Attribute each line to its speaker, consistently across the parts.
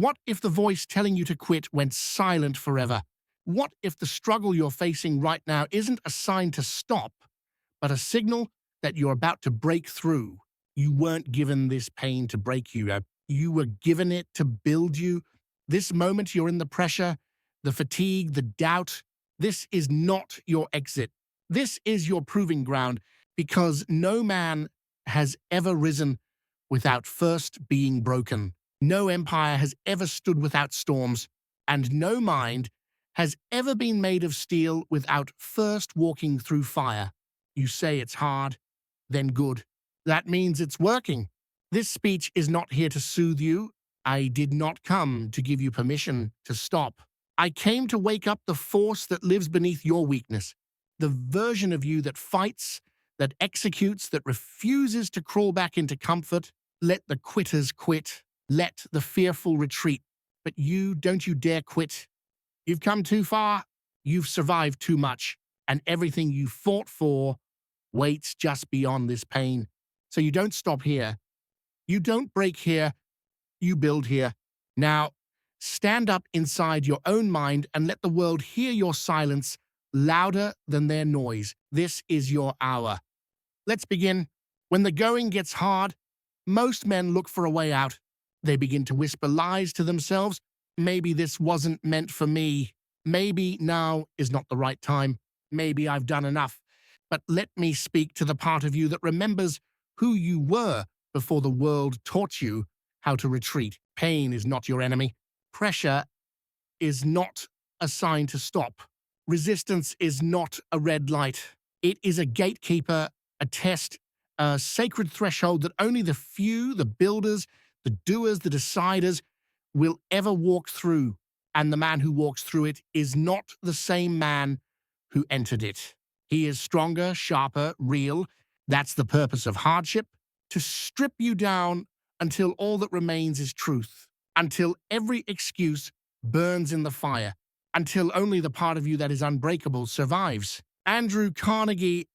Speaker 1: What if the voice telling you to quit went silent forever? What if the struggle you're facing right now isn't a sign to stop, but a signal that you're about to break through? You weren't given this pain to break you. You were given it to build you. This moment you're in the pressure, the fatigue, the doubt. This is not your exit. This is your proving ground, because no man has ever risen without first being broken. No empire has ever stood without storms, and no mind has ever been made of steel without first walking through fire. You say it's hard, then good. That means it's working. This speech is not here to soothe you. I did not come to give you permission to stop. I came to wake up the force that lives beneath your weakness, the version of you that fights, that executes, that refuses to crawl back into comfort. Let the quitters quit. Let the fearful retreat. But don't you dare quit. You've come too far. You've survived too much. And everything you fought for waits just beyond this pain. So you don't stop here. You don't break here. You build here. Now, stand up inside your own mind and let the world hear your silence louder than their noise. This is your hour. Let's begin. When the going gets hard, most men look for a way out. They begin to whisper lies to themselves. Maybe this wasn't meant for me. Maybe now is not the right time. Maybe I've done enough. But let me speak to the part of you that remembers who you were before the world taught you how to retreat. Pain is not your enemy. Pressure is not a sign to stop. Resistance is not a red light. It is a gatekeeper, a test, a sacred threshold that only the few, the builders, the doers, the deciders, will ever walk through. And the man who walks through it is not the same man who entered it. He is stronger, sharper, real. That's the purpose of hardship, to strip you down until all that remains is truth, until every excuse burns in the fire, until only the part of you that is unbreakable survives. Andrew Carnegie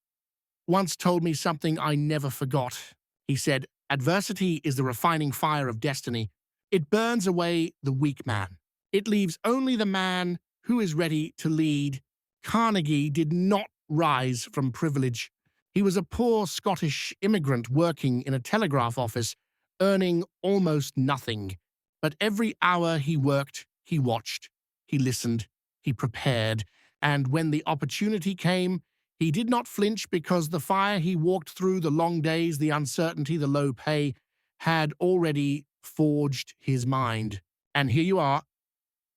Speaker 1: once told me something I never forgot. He said, "Adversity is the refining fire of destiny. It burns away the weak man. It leaves only the man who is ready to lead." Carnegie did not rise from privilege. He was a poor Scottish immigrant working in a telegraph office, earning almost nothing. But every hour he worked, he watched, he listened, he prepared, and when the opportunity came, he did not flinch, because the fire he walked through, the long days, the uncertainty, the low pay, had already forged his mind. And here you are,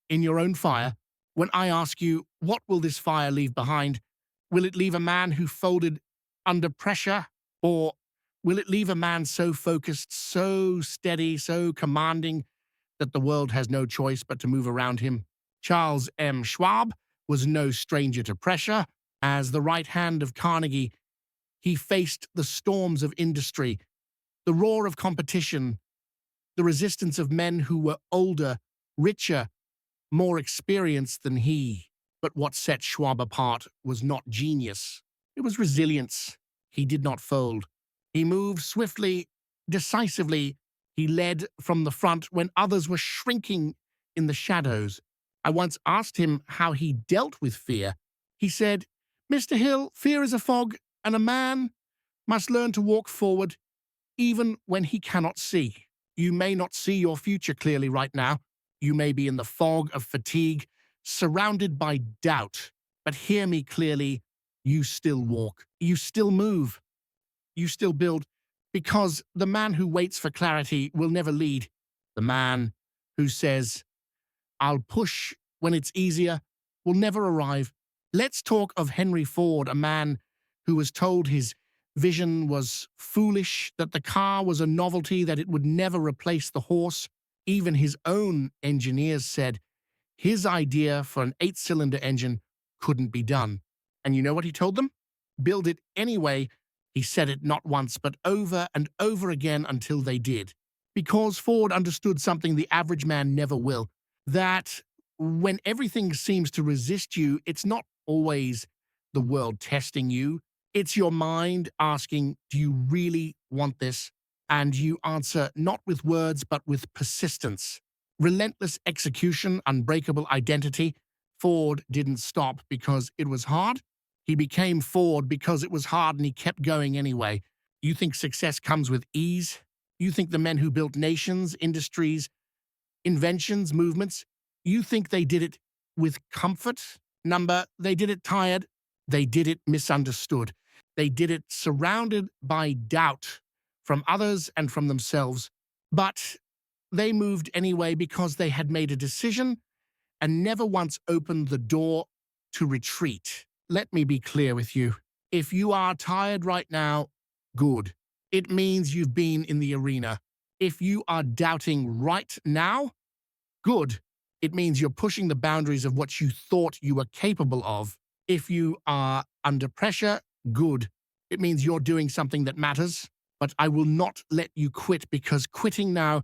Speaker 1: in your own fire. When I ask you, what will this fire leave behind? Will it leave a man who folded under pressure? Or will it leave a man so focused, so steady, so commanding that the world has no choice but to move around him? Charles M. Schwab was no stranger to pressure. As the right hand of Carnegie, he faced the storms of industry, the roar of competition, the resistance of men who were older, richer, more experienced than he. But what set Schwab apart was not genius. It was resilience. He did not fold. He moved swiftly, decisively. He led from the front when others were shrinking in the shadows. I once asked him how he dealt with fear. He said, "Mr. Hill, fear is a fog, and a man must learn to walk forward even when he cannot see." You may not see your future clearly right now. You may be in the fog of fatigue, surrounded by doubt. But hear me clearly, you still walk. You still move. You still build. Because the man who waits for clarity will never lead. The man who says, "I'll push when it's easier," will never arrive. Let's talk of Henry Ford, a man who was told his vision was foolish, that the car was a novelty, that it would never replace the horse. Even his own engineers said his idea for an 8-cylinder engine couldn't be done. And you know what he told them? Build it anyway. He said it not once, but over and over again until they did. Because Ford understood something the average man never will, that when everything seems to resist you, it's not always the world testing you. It's your mind asking, do you really want this? And you answer not with words, but with persistence. Relentless execution, unbreakable identity. Ford didn't stop because it was hard. He became Ford because it was hard and he kept going anyway. You think success comes with ease? You think the men who built nations, industries, inventions, movements, you think they did it with comfort? They did it tired. They did it misunderstood. They did it surrounded by doubt from others and from themselves. But they moved anyway because they had made a decision and never once opened the door to retreat. Let me be clear with you. If you are tired right now, good. It means you've been in the arena. If you are doubting right now, good. It means you're pushing the boundaries of what you thought you were capable of. If you are under pressure, good. It means you're doing something that matters. But I will not let you quit, because quitting now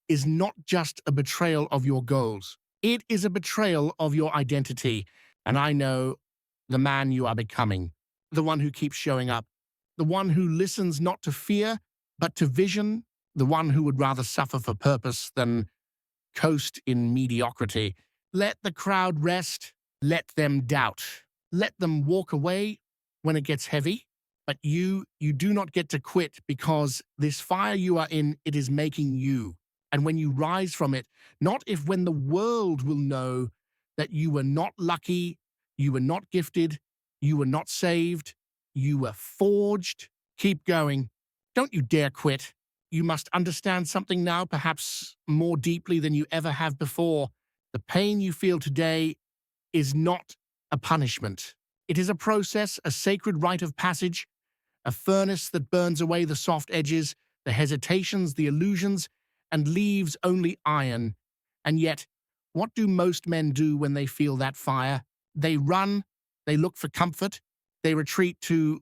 Speaker 1: is not just a betrayal of your goals. It is a betrayal of your identity. And I know the man you are becoming, the one who keeps showing up, the one who listens not to fear, but to vision, the one who would rather suffer for purpose than coast in mediocrity. Let the crowd rest. Let them doubt. Let them walk away when it gets heavy. But you do not get to quit, because this fire you are in, it is making you. And when you rise from it, not if when the world will know that you were not lucky, you were not gifted, you were not saved, you were forged. Keep going. Don't you dare quit. You must understand something now, perhaps more deeply than you ever have before. The pain you feel today is not a punishment. It is a process, a sacred rite of passage, a furnace that burns away the soft edges, the hesitations, the illusions, and leaves only iron. And yet, what do most men do when they feel that fire? They run, they look for comfort, they retreat to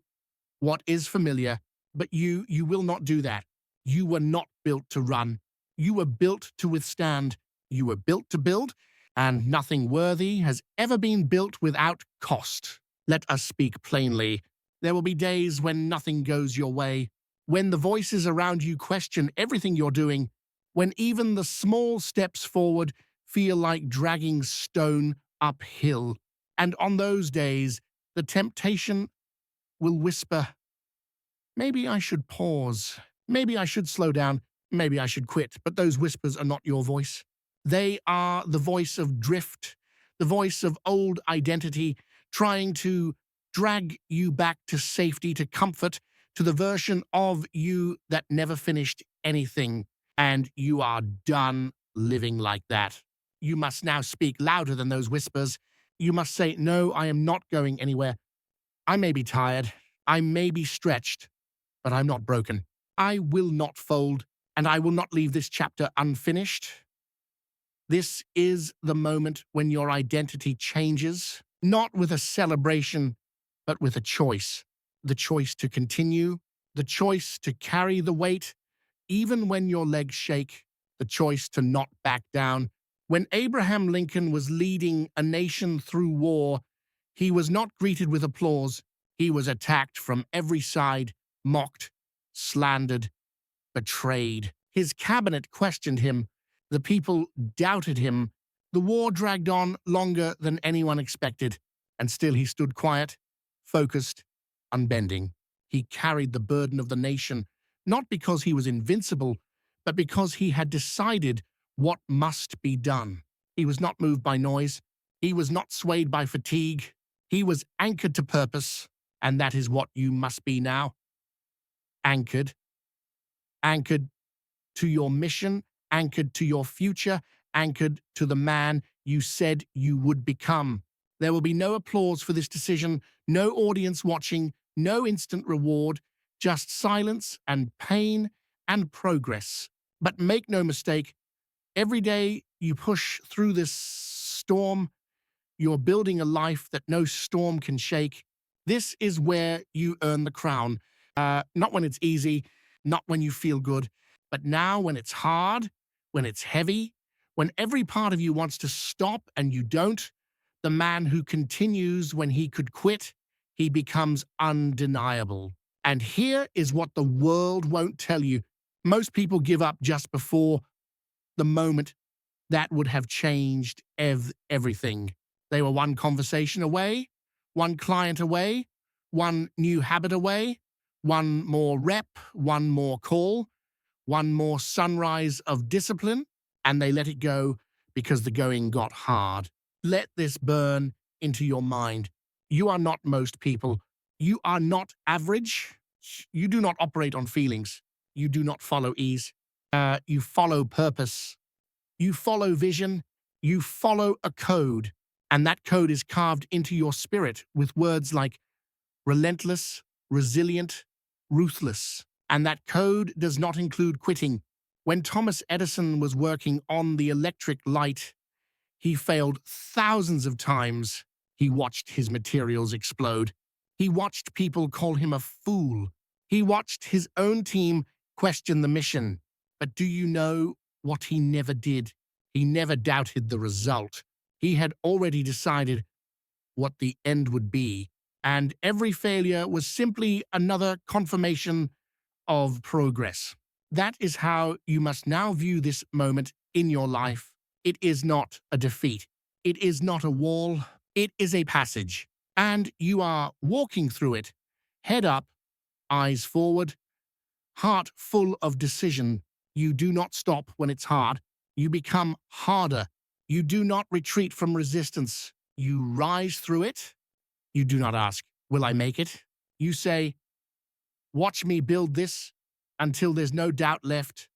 Speaker 1: what is familiar. But you will not do that. You were not built to run. You were built to withstand. You were built to build, and nothing worthy has ever been built without cost. Let us speak plainly. There will be days when nothing goes your way, when the voices around you question everything you're doing, when even the small steps forward feel like dragging stone uphill. And on those days, the temptation will whisper, maybe I should pause. Maybe I should slow down. Maybe I should quit. But those whispers are not your voice. They are the voice of drift, the voice of old identity, trying to drag you back to safety, to comfort, to the version of you that never finished anything. And you are done living like that. You must now speak louder than those whispers. You must say, no, I am not going anywhere. I may be tired. I may be stretched, but I'm not broken. I will not fold, and I will not leave this chapter unfinished. This is the moment when your identity changes, not with a celebration, but with a choice. The choice to continue, the choice to carry the weight, even when your legs shake, the choice to not back down. When Abraham Lincoln was leading a nation through war, he was not greeted with applause. He was attacked from every side, mocked, slandered, betrayed. His cabinet questioned him. The people doubted him. The war dragged on longer than anyone expected, and still he stood quiet, focused, unbending. He carried the burden of the nation, not because he was invincible, but because he had decided what must be done. He was not moved by noise. He was not swayed by fatigue. He was anchored to purpose, and that is what you must be now. Anchored. Anchored to your mission, anchored to your future, anchored to the man you said you would become. There will be no applause for this decision, no audience watching, no instant reward, just silence and pain and progress. But make no mistake, every day you push through this storm, you're building a life that no storm can shake. This is where you earn the crown. Not when it's easy, not when you feel good, but now when it's hard, when it's heavy, when every part of you wants to stop and you don't. The man who continues when he could quit, he becomes undeniable. And here is what the world won't tell you. Most people give up just before the moment that would have changed everything. They were one conversation away, one client away, one new habit away, one more rep, one more call, one more sunrise of discipline, and they let it go because the going got hard. Let this burn into your mind. You are not most people. You are not average. You do not operate on feelings. You do not follow ease. You follow purpose. You follow vision. You follow a code. And that code is carved into your spirit with words like relentless, resilient, ruthless. And that code does not include quitting. When Thomas Edison was working on the electric light, he failed thousands of times. He watched his materials explode. He watched people call him a fool. He watched his own team question the mission. But do you know what he never did? He never doubted the result. He had already decided what the end would be, and every failure was simply another confirmation of progress. That is how you must now view this moment in your life. It is not a defeat. It is not a wall. It is a passage. And you are walking through it, head up, eyes forward, heart full of decision. You do not stop when it's hard. You become harder. You do not retreat from resistance. You rise through it. You do not ask, will I make it? You say, watch me build this until there's no doubt left.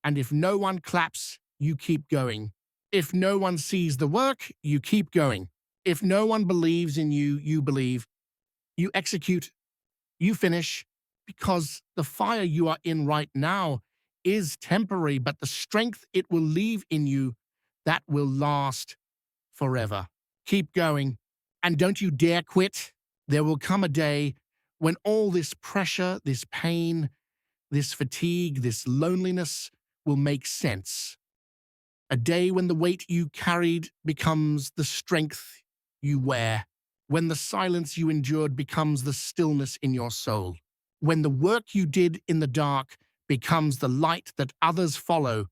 Speaker 1: And if no one claps, you keep going. If no one sees the work, you keep going. If no one believes in you, you believe. You execute. You finish. Because the fire you are in right now is temporary, but the strength it will leave in you, that will last forever. Keep going. And don't you dare quit. There will come a day when all this pressure, this pain, this fatigue, this loneliness will make sense. A day when the weight you carried becomes the strength you wear. When the silence you endured becomes the stillness in your soul. When the work you did in the dark becomes the light that others follow.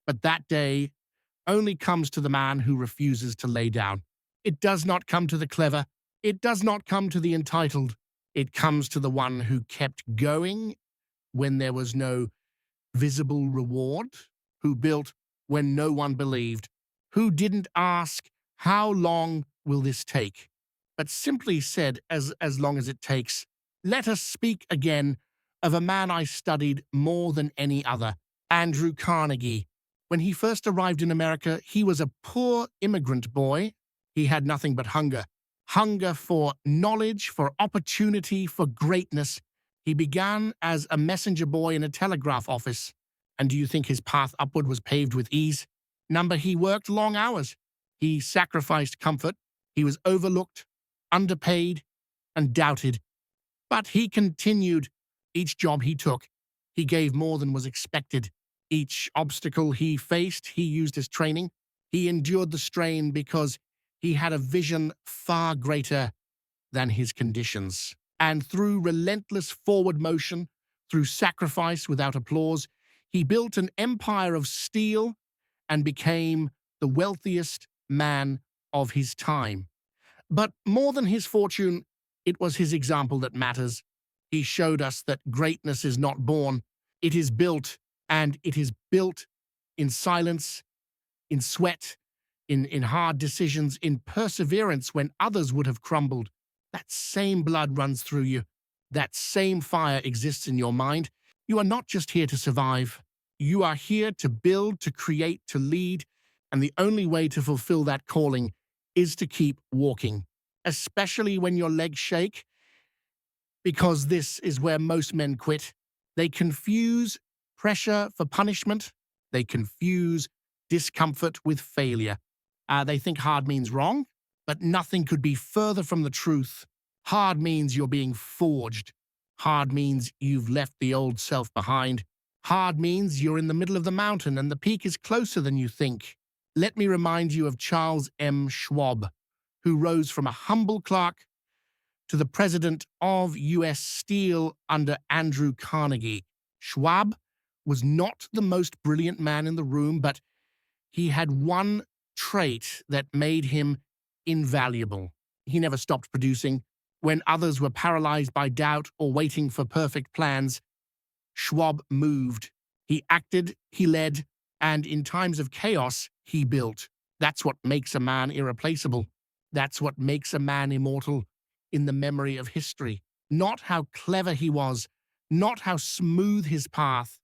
Speaker 1: But that day only comes to the man who refuses to lay down. It does not come to the clever. It does not come to the entitled. It comes to the one who kept going when there was no visible reward, who built when no one believed, who didn't ask, how long will this take, but simply said, as long as it takes. Let us speak again of a man I studied more than any other, Andrew Carnegie. When he first arrived in America, he was a poor immigrant boy. He had nothing but hunger. Hunger for knowledge, for opportunity, for greatness. He began as a messenger boy in a telegraph office. And do you think his path upward was paved with ease? Number, he worked long hours. He sacrificed comfort. He was overlooked, underpaid, and doubted. But he continued. Each job he took, he gave more than was expected. Each obstacle he faced, he used as training. He endured the strain because he had a vision far greater than his conditions. And through relentless forward motion, through sacrifice without applause, he built an empire of steel and became the wealthiest man of his time. But more than his fortune, it was his example that matters. He showed us that greatness is not born, it is built, and it is built in silence, in sweat, in hard decisions, in perseverance when others would have crumbled. That same blood runs through you. That same fire exists in your mind. You are not just here to survive. You are here to build, to create, to lead, and the only way to fulfill that calling is to keep walking, especially when your legs shake, because this is where most men quit. They confuse pressure for punishment. They confuse discomfort with failure. They think hard means wrong, but nothing could be further from the truth. Hard means you're being forged. Hard means you've left the old self behind. Hard means you're in the middle of the mountain and the peak is closer than you think. Let me remind you of Charles M. Schwab, who rose from a humble clerk to the president of U.S. Steel under Andrew Carnegie. Schwab was not the most brilliant man in the room, but He had one trait that made him invaluable. He never stopped producing. When others were paralyzed by doubt or waiting for perfect plans, Schwab moved. He acted, he led, and in times of chaos, he built. That's what makes a man irreplaceable. That's what makes a man immortal in the memory of history. Not how clever he was, not how smooth his path,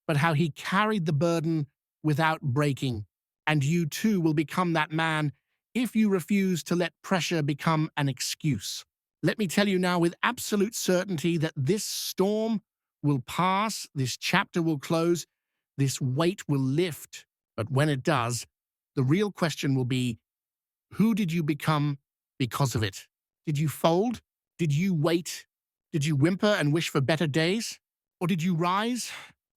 Speaker 1: but how he carried the burden without breaking. And you too will become that man if you refuse to let pressure become an excuse. Let me tell you now with absolute certainty that this storm will pass, this chapter will close, this weight will lift. But when it does, the real question will be, who did you become because of it? Did you fold? Did you wait? Did you whimper and wish for better days? Or did you rise?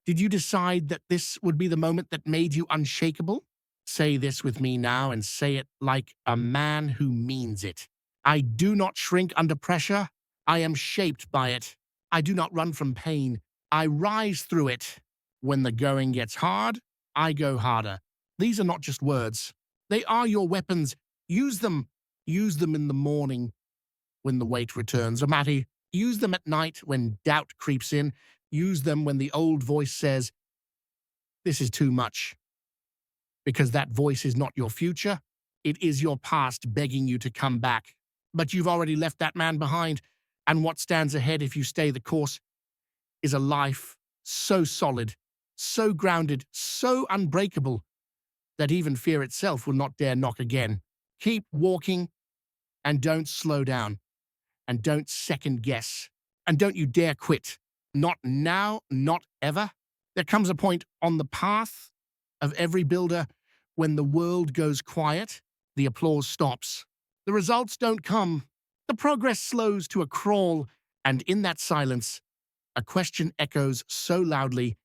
Speaker 1: Did you decide that this would be the moment that made you unshakable? Say this with me now and say it like a man who means it. I do not shrink under pressure. I am shaped by it. I do not run from pain. I rise through it. When the going gets hard, I go harder. These are not just words. They are your weapons. Use them. Use them in the morning when the weight returns. Or Matty, use them at night when doubt creeps in. Use them when the old voice says, this is too much. Because that voice is not your future. It is your past begging you to come back. But you've already left that man behind. And what stands ahead if you stay the course is a life so solid, so grounded, so unbreakable that even fear itself will not dare knock again. Keep walking and don't slow down and don't second guess and don't you dare quit. Not now, not ever. There comes a point on the path of every builder when the world goes quiet, the applause stops. The results don't come. The progress slows to a crawl, and in that silence, a question echoes so loudly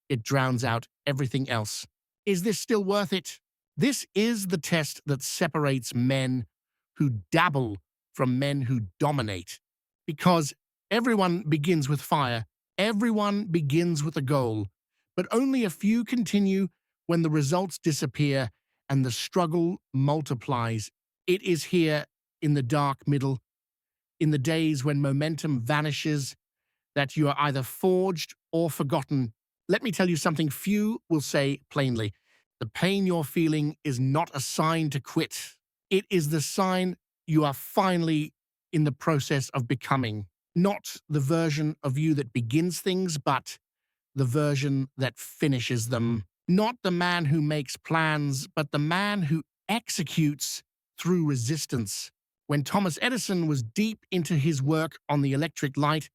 Speaker 1: it drowns out everything else. Is this still worth it? This is the test that separates men who dabble from men who dominate. Because everyone begins with fire, everyone begins with a goal, but only a few continue when the results disappear and the struggle multiplies. It is here in the dark middle, in the days when momentum vanishes, that you are either forged or forgotten. Let me tell you something few will say plainly. The pain you're feeling is not a sign to quit. It is the sign you are finally in the process of becoming. Not the version of you that begins things, but the version that finishes them. Not the man who makes plans, but the man who executes through resistance. When Thomas Edison was deep into his work on the electric light,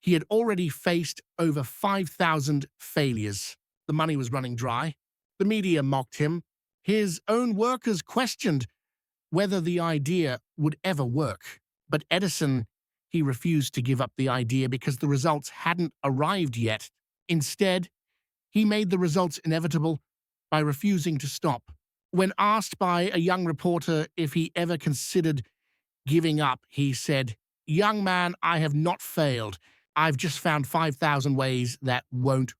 Speaker 1: he had already faced over 5,000 failures. The money was running dry. The media mocked him. His own workers questioned whether the idea would ever work. But Edison, he refused to give up the idea because the results hadn't arrived yet. Instead, he made the results inevitable by refusing to stop. When asked by a young reporter if he ever considered giving up, he said, "Young man, I have not failed. I've just found 5,000 ways that won't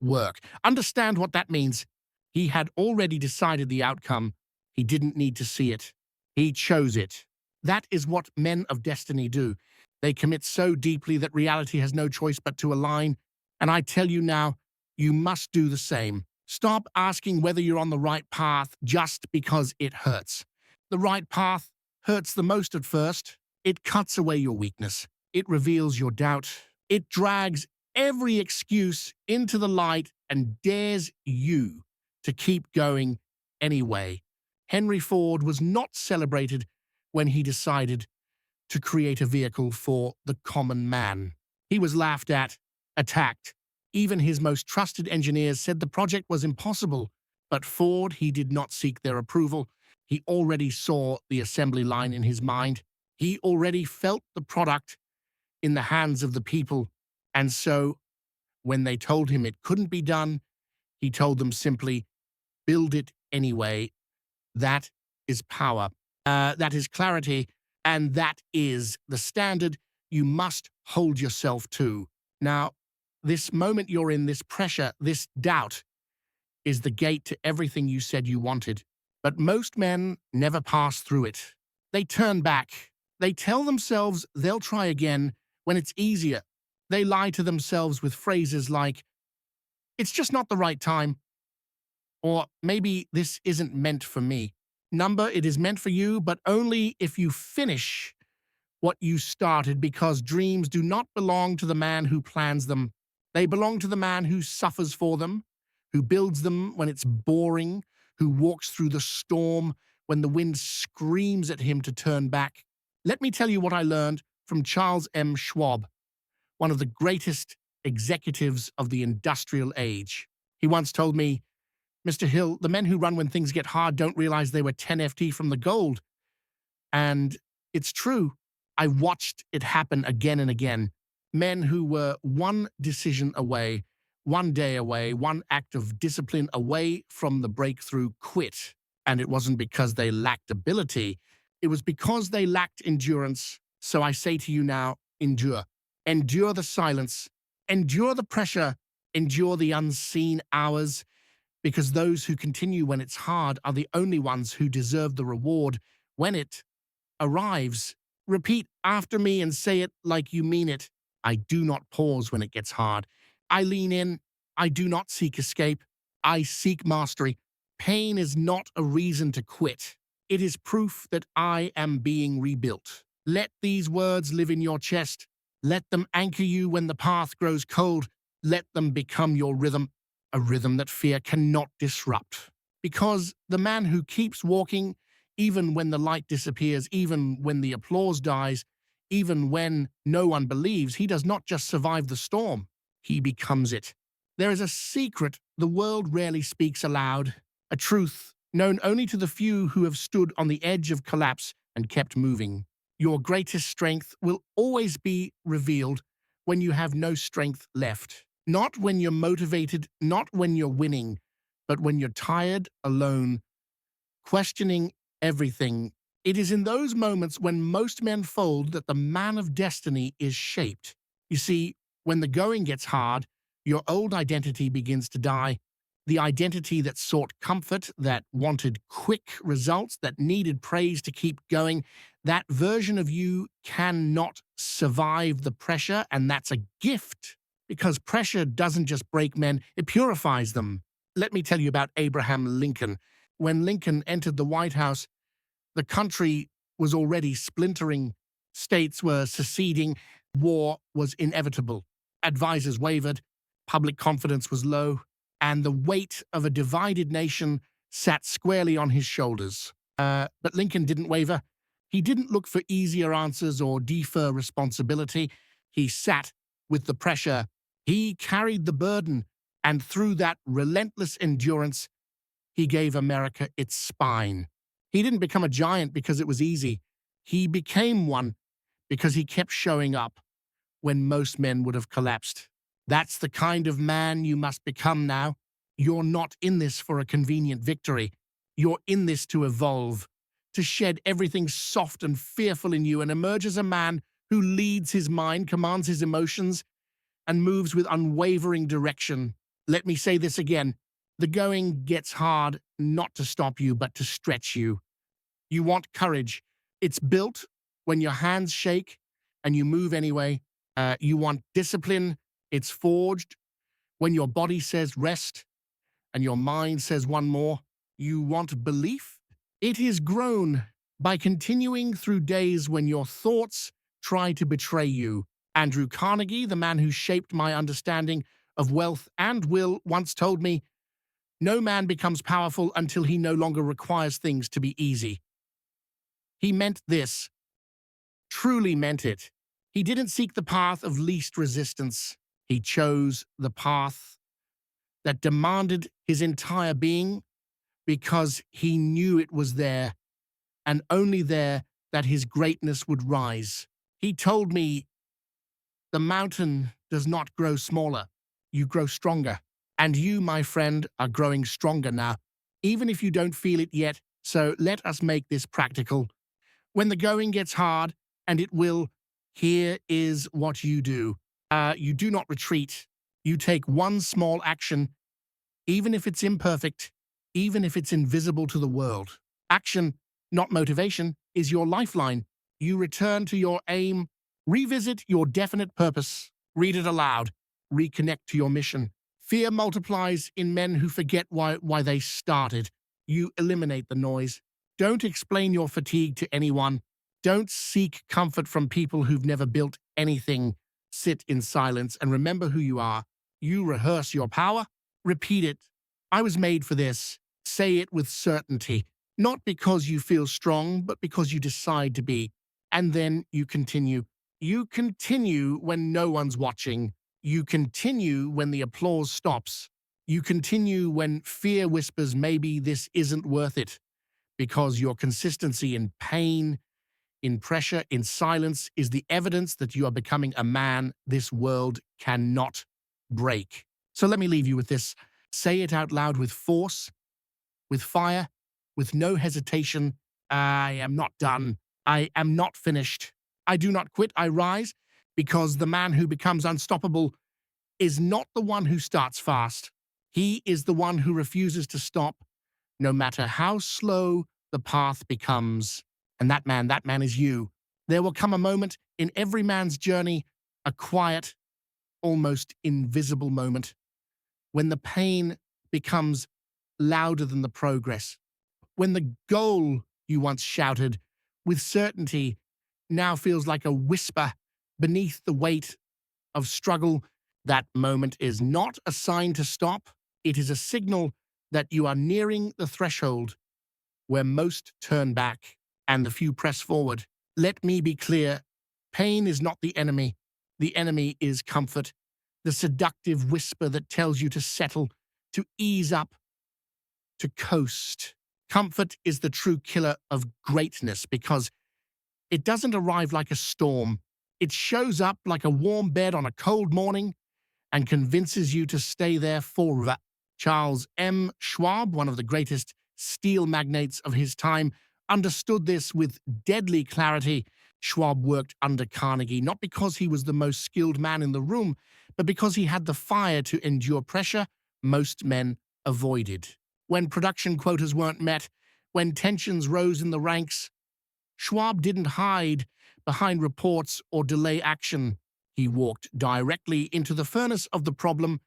Speaker 1: work." Understand what that means. He had already decided the outcome. He didn't need to see it. He chose it. That is what men of destiny do. They commit so deeply that reality has no choice but to align. And I tell you now, you must do the same. Stop asking whether you're on the right path just because it hurts. The right path hurts the most at first. It cuts away your weakness. It reveals your doubt. It drags every excuse into the light and dares you to keep going anyway. Henry Ford was not celebrated when he decided to create a vehicle for the common man. He was laughed at, attacked. Even his most trusted engineers said the project was impossible. But Ford, he did not seek their approval. He already saw the assembly line in his mind. He already felt the product in the hands of the people. And so, when they told him it couldn't be done, he told them simply, build it anyway. That is power. That is clarity. And that is the standard you must hold yourself to. Now, this moment you're in, this pressure, this doubt, is the gate to everything you said you wanted. But most men never pass through it. They turn back. They tell themselves they'll try again when it's easier. They lie to themselves with phrases like, "It's just not the right time," or "Maybe this isn't meant for me." Number, it is meant for you, but only if you finish what you started, because dreams do not belong to the man who plans them. They belong to the man who suffers for them, who builds them when it's boring, who walks through the storm when the wind screams at him to turn back. Let me tell you what I learned from Charles M. Schwab, one of the greatest executives of the industrial age. He once told me, "Mr. Hill, the men who run when things get hard don't realize they were 10 FT from the gold." And it's true. I watched it happen again and again. Men who were one decision away, one day away, one act of discipline away from the breakthrough quit. And it wasn't because they lacked ability. It was because they lacked endurance. So I say to you now, endure. Endure the silence. Endure the pressure. Endure the unseen hours. Because those who continue when it's hard are the only ones who deserve the reward when it arrives. Repeat after me and say it like you mean it. I do not pause when it gets hard. I lean in. I do not seek escape. I seek mastery. Pain is not a reason to quit. It is proof that I am being rebuilt. Let these words live in your chest. Let them anchor you when the path grows cold. Let them become your rhythm, a rhythm that fear cannot disrupt. Because the man who keeps walking, even when the light disappears, even when the applause dies, even when no one believes, he does not just survive the storm, he becomes it. There is a secret the world rarely speaks aloud, a truth known only to the few who have stood on the edge of collapse and kept moving. Your greatest strength will always be revealed when you have no strength left. Not when you're motivated, not when you're winning, but when you're tired, alone, questioning everything. It is in those moments when most men fold that the man of destiny is shaped. You see, when the going gets hard, your old identity begins to die. The identity that sought comfort, that wanted quick results, that needed praise to keep going, that version of you cannot survive the pressure, and that's a gift. Because pressure doesn't just break men, it purifies them. Let me tell you about Abraham Lincoln. When Lincoln entered the White House, the country was already splintering. States were seceding. War was inevitable. Advisors wavered. Public confidence was low. And the weight of a divided nation sat squarely on his shoulders. But Lincoln didn't waver. He didn't look for easier answers or defer responsibility. He sat with the pressure. He carried the burden. And through that relentless endurance, he gave America its spine. He didn't become a giant because it was easy. He became one because he kept showing up when most men would have collapsed. That's the kind of man you must become now. You're not in this for a convenient victory. You're in this to evolve, to shed everything soft and fearful in you and emerge as a man who leads his mind, commands his emotions, and moves with unwavering direction. Let me say this again. The going gets hard not to stop you, but to stretch you. You want courage. It's built when your hands shake and you move anyway. You want discipline. It's forged when your body says rest and your mind says one more. You want belief. It is grown by continuing through days when your thoughts try to betray you. Andrew Carnegie, the man who shaped my understanding of wealth and will, once told me, "No man becomes powerful until he no longer requires things to be easy." He meant this, truly meant it. He didn't seek the path of least resistance. He chose the path that demanded his entire being because he knew it was there, and only there, that his greatness would rise. He told me, "The mountain does not grow smaller. You grow stronger. And you, my friend, are growing stronger now, even if you don't feel it yet. So let us make this practical. When the going gets hard, and it will, here is what you do. You do not retreat. You take one small action even if it's imperfect, even if it's invisible to the world. Action, not motivation, is your lifeline. You return to your aim, revisit your definite purpose, read it aloud, reconnect to your mission. Fear multiplies in men who forget why they started. You eliminate the noise. Don't explain your fatigue to anyone. Don't seek comfort from people who've never built anything. Sit in silence and remember who you are. You rehearse your power, repeat it. I was made for this. Say it with certainty, not because you feel strong, but because you decide to be. And then you continue. You continue when no one's watching. You continue when the applause stops. You continue when fear whispers maybe this isn't worth it, because your consistency in pain, in pressure, in silence is the evidence that you are becoming a man this world cannot break. So let me leave you with this. Say it out loud with force, with fire, with no hesitation. I am not done. I am not finished. I do not quit. I rise, because the man who becomes unstoppable is not the one who starts fast. He is the one who refuses to stop, no matter how slow the path becomes. And that man is you. There will come a moment in every man's journey, a quiet, almost invisible moment, when the pain becomes louder than the progress, when the goal you once shouted with certainty now feels like a whisper beneath the weight of struggle. That moment is not a sign to stop. It is a signal that you are nearing the threshold where most turn back and the few press forward. Let me be clear. Pain is not the enemy. The enemy is comfort, the seductive whisper that tells you to settle, to ease up, to coast. Comfort is the true killer of greatness because it doesn't arrive like a storm. It shows up like a warm bed on a cold morning and convinces you to stay there forever. Charles M. Schwab, one of the greatest steel magnates of his time, understood this with deadly clarity. Schwab worked under Carnegie not because he was the most skilled man in the room, but because he had the fire to endure pressure most men avoided. When production quotas weren't met, when tensions rose in the ranks, Schwab didn't hide behind reports or delay action. He walked directly into the furnace of the problem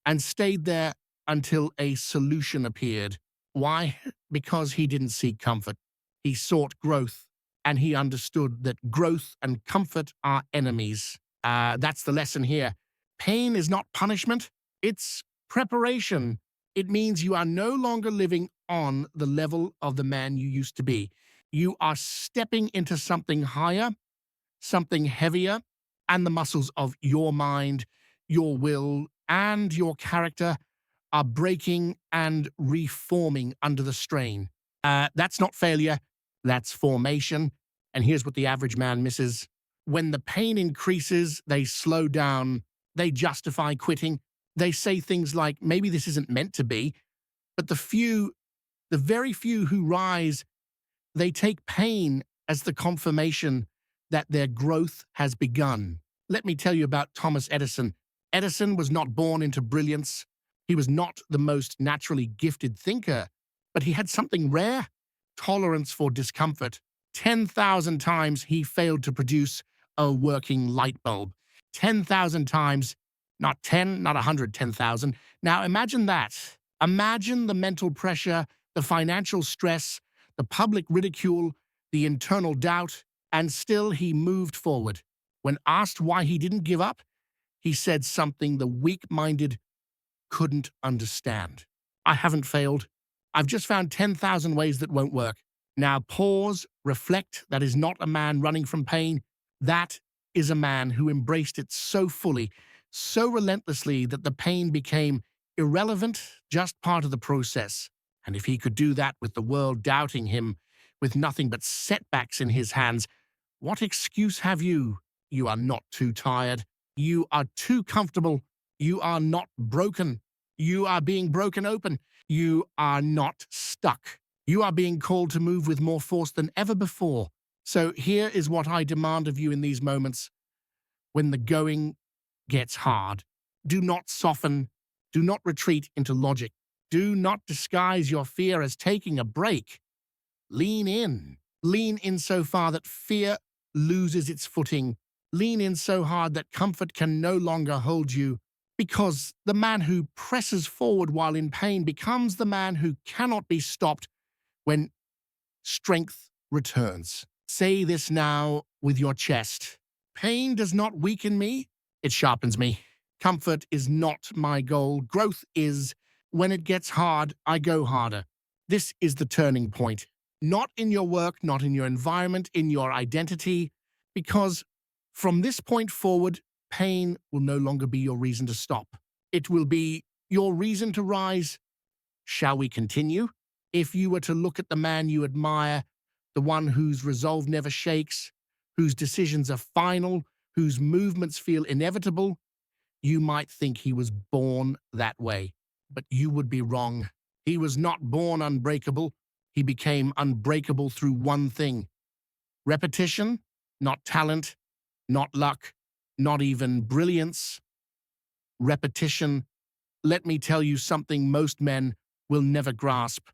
Speaker 1: and stayed there until a solution appeared. Why? Because he didn't seek comfort. He sought growth, and he understood that growth and comfort are enemies. That's the lesson here. Pain is not punishment, it's preparation. It means you are no longer living on the level of the man you used to be. You are stepping into something higher, something heavier, and the muscles of your mind, your will, and your character are breaking and reforming under the strain. That's not failure, that's formation. And here's what the average man misses. When the pain increases, they slow down, they justify quitting, they say things like, maybe this isn't meant to be. But the very few who rise, they take pain as the confirmation that their growth has begun. Let me tell you about Thomas Edison. Edison was not born into brilliance. He was not the most naturally gifted thinker, but he had something rare: tolerance for discomfort. 10,000 times he failed to produce a working light bulb. 10,000 times, not 10, not 100, 10,000. Now imagine that. Imagine the mental pressure, the financial stress, the public ridicule, the internal doubt, and still he moved forward. When asked why he didn't give up, he said something the weak-minded couldn't understand. I haven't failed. I've just found 10,000 ways that won't work. Now pause, reflect. That is not a man running from pain. That is a man who embraced it so fully, so relentlessly that the pain became irrelevant, just part of the process. And if he could do that with the world doubting him, with nothing but setbacks in his hands, what excuse have you? You are not too tired. You are too comfortable. You are not broken. You are being broken open. You are not stuck. You are being called to move with more force than ever before. So here is what I demand of you in these moments. When the going gets hard, do not soften. Do not retreat into logic. Do not disguise your fear as taking a break. Lean in. Lean in so far that fear loses its footing. Lean in so hard that comfort can no longer hold you. Because the man who presses forward while in pain becomes the man who cannot be stopped when strength returns. Say this now with your chest. Pain does not weaken me, it sharpens me. Comfort is not my goal. Growth is. When it gets hard, I go harder. This is the turning point. Not in your work, not in your environment, in your identity. Because from this point forward, pain will no longer be your reason to stop. It will be your reason to rise. Shall we continue? If you were to look at the man you admire, the one whose resolve never shakes, whose decisions are final, whose movements feel inevitable, you might think he was born that way. But you would be wrong. He was not born unbreakable. He became unbreakable through one thing. Repetition, not talent, not luck, not even brilliance. Repetition. Let me tell you something most men will never grasp.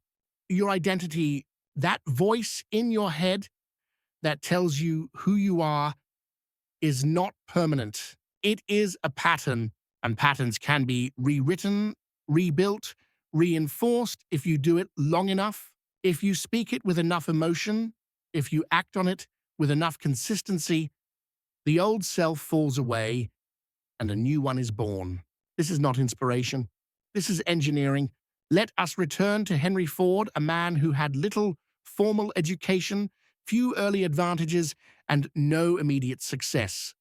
Speaker 1: Your identity, that voice in your head that tells you who you are, is not permanent. It is a pattern, and patterns can be rewritten, rebuilt, reinforced if you do it long enough, if you speak it with enough emotion, if you act on it with enough consistency. The old self falls away and a new one is born. This is not inspiration. This is engineering. Let us return to Henry Ford, a man who had little formal education, few early advantages, and no immediate success.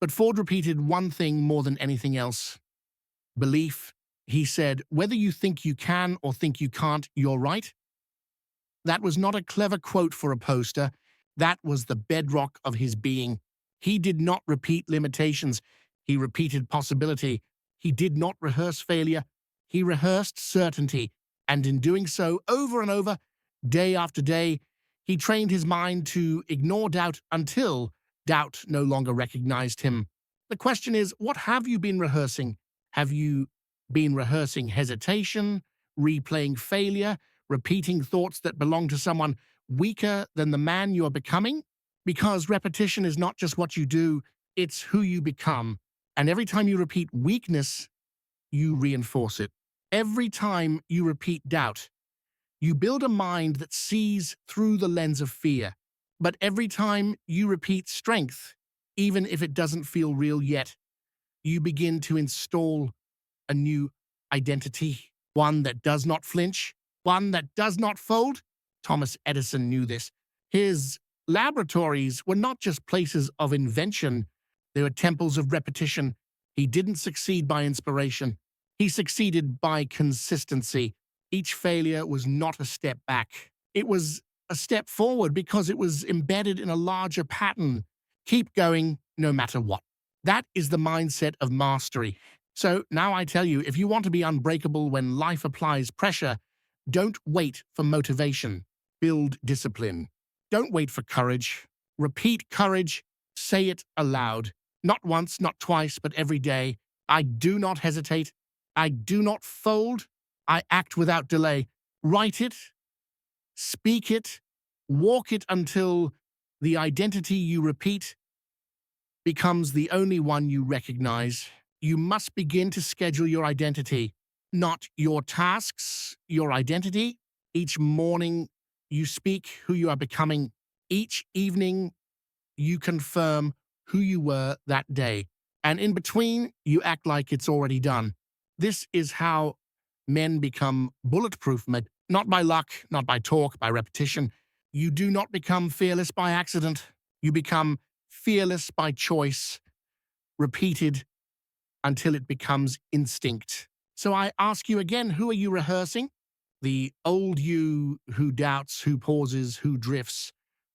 Speaker 1: But Ford repeated one thing more than anything else. Belief. He said, whether you think you can or think you can't, you're right. That was not a clever quote for a poster. That was the bedrock of his being. He did not repeat limitations. He repeated possibility. He did not rehearse failure. He rehearsed certainty. And in doing so, over and over, day after day, he trained his mind to ignore doubt until doubt no longer recognized him. The question is, what have you been rehearsing? Have you been rehearsing hesitation, replaying failure, repeating thoughts that belong to someone weaker than the man you are becoming? Because repetition is not just what you do, it's who you become. And every time you repeat weakness, you reinforce it. Every time you repeat doubt, you build a mind that sees through the lens of fear. But every time you repeat strength, even if it doesn't feel real yet, you begin to install a new identity, one that does not flinch, one that does not fold. Thomas Edison knew this. His laboratories were not just places of invention, they were temples of repetition. He didn't succeed by inspiration. He succeeded by consistency. Each failure was not a step back. It was a step forward because it was embedded in a larger pattern. Keep going no matter what. That is the mindset of mastery. So now I tell you, if you want to be unbreakable when life applies pressure, don't wait for motivation. Build discipline. Don't wait for courage. Repeat courage. Say it aloud. Not once, not twice, but every day. I do not hesitate. I do not fold. I act without delay. Write it. Speak it. Walk it until the identity you repeat becomes the only one you recognize. You must begin to schedule your identity, not your tasks, your identity. Each morning, you speak who you are becoming. Each evening, you confirm who you were that day. And in between, you act like it's already done. This is how men become bulletproof, not by luck, not by talk, by repetition. You do not become fearless by accident. You become fearless by choice, repeated until it becomes instinct. So I ask you again, who are you rehearsing? The old you who doubts, who pauses, who drifts,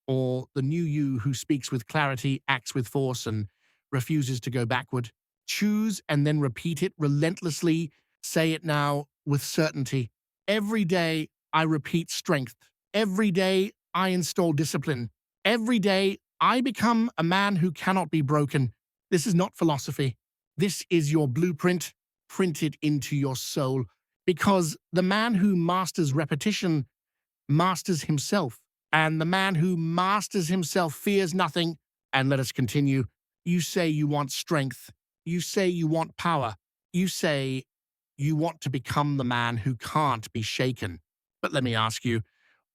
Speaker 1: or the new you who speaks with clarity, acts with force, and refuses to go backward? Choose and then repeat it relentlessly. Say it now with certainty. Every day I repeat strength. Every day I install discipline. Every day I become a man who cannot be broken. This is not philosophy. This is your blueprint. Print it into your soul. Because the man who masters repetition masters himself, and the man who masters himself fears nothing. And let us continue. You say you want strength. You say you want power. You say you want to become the man who can't be shaken. But let me ask you,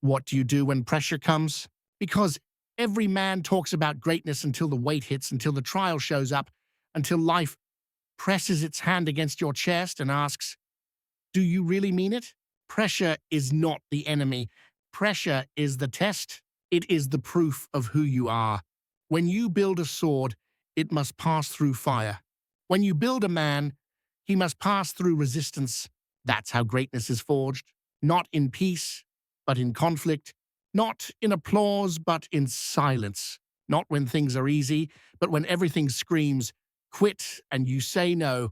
Speaker 1: what do you do when pressure comes? Because every man talks about greatness until the weight hits, until the trial shows up, until life presses its hand against your chest and asks, do you really mean it? Pressure is not the enemy. Pressure is the test. It is the proof of who you are. When you build a sword, it must pass through fire. When you build a man, he must pass through resistance. That's how greatness is forged. Not in peace, but in conflict. Not in applause, but in silence. Not when things are easy, but when everything screams, quit, and you say no.